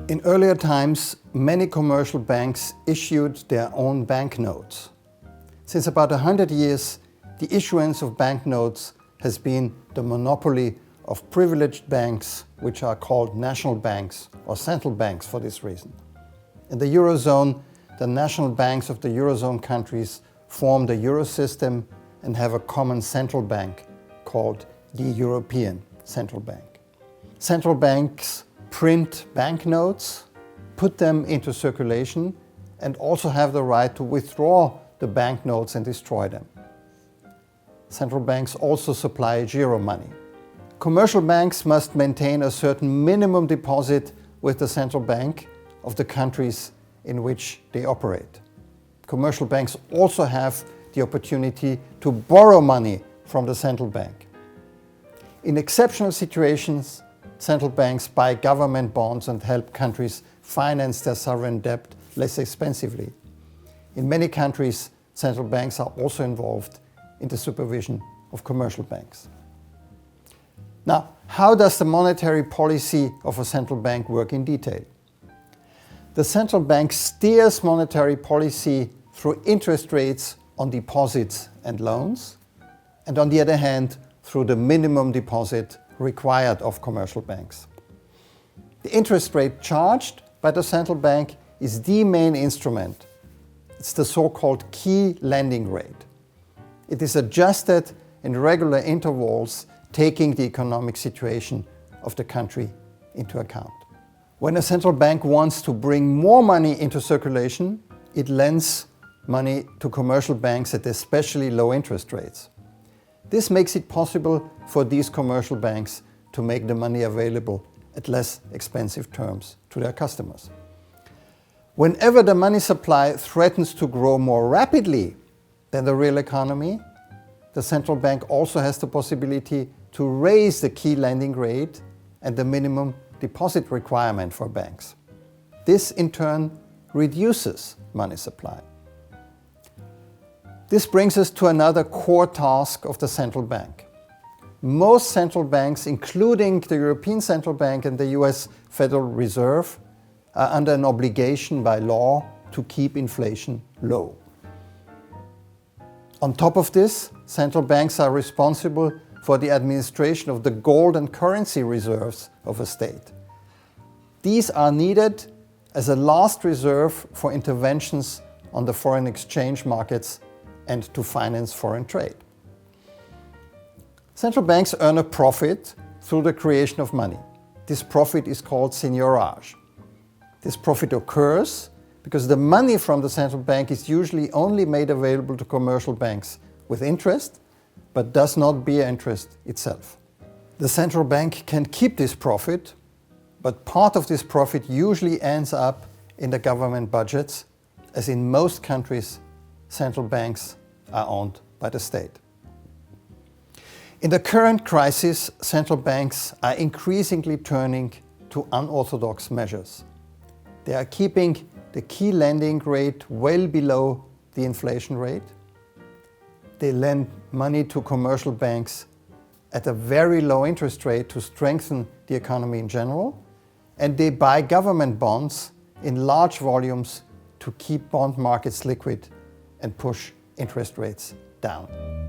In earlier times, many commercial banks issued their own banknotes. Since about 100 years, the issuance of banknotes has been the monopoly of privileged banks, which are called national banks or central banks for this reason. In the Eurozone, the national banks of the Eurozone countries form the Euro system and have a common central bank called the European Central Bank. Central banks print banknotes, put them into circulation, and also have the right to withdraw the banknotes and destroy them. Central banks also supply giro money. Commercial banks must maintain a certain minimum deposit with the central bank of the countries in which they operate. Commercial banks also have the opportunity to borrow money from the central bank. In exceptional situations, central banks buy government bonds and help countries finance their sovereign debt less expensively. In many countries, central banks are also involved in the supervision of commercial banks. Now, how does the monetary policy of a central bank work in detail? The central bank steers monetary policy through interest rates on deposits and loans, and on the other hand, through the minimum deposit required of commercial banks. The interest rate charged by the central bank is the main instrument. It's the so-called key lending rate. It is adjusted in regular intervals, taking the economic situation of the country into account. When a central bank wants to bring more money into circulation, it lends money to commercial banks at especially low interest rates. This makes it possible for these commercial banks to make the money available at less expensive terms to their customers. Whenever the money supply threatens to grow more rapidly than the real economy, the central bank also has the possibility to raise the key lending rate and the minimum deposit requirement for banks. This in turn reduces money supply. This brings us to another core task of the central bank. Most central banks, including the European Central Bank and the US Federal Reserve, are under an obligation by law to keep inflation low. On top of this, central banks are responsible for the administration of the gold and currency reserves of a state. These are needed as a last reserve for interventions on the foreign exchange markets and to finance foreign trade. Central banks earn a profit through the creation of money. This profit is called seigniorage. This profit occurs because the money from the central bank is usually only made available to commercial banks with interest, but does not bear interest itself. The central bank can keep this profit, but part of this profit usually ends up in the government budgets, as in most countries, central banks are owned by the state. In the current crisis, central banks are increasingly turning to unorthodox measures. They are keeping the key lending rate well below the inflation rate. They lend money to commercial banks at a very low interest rate to strengthen the economy in general, and they buy government bonds in large volumes to keep bond markets liquid and push interest rates down.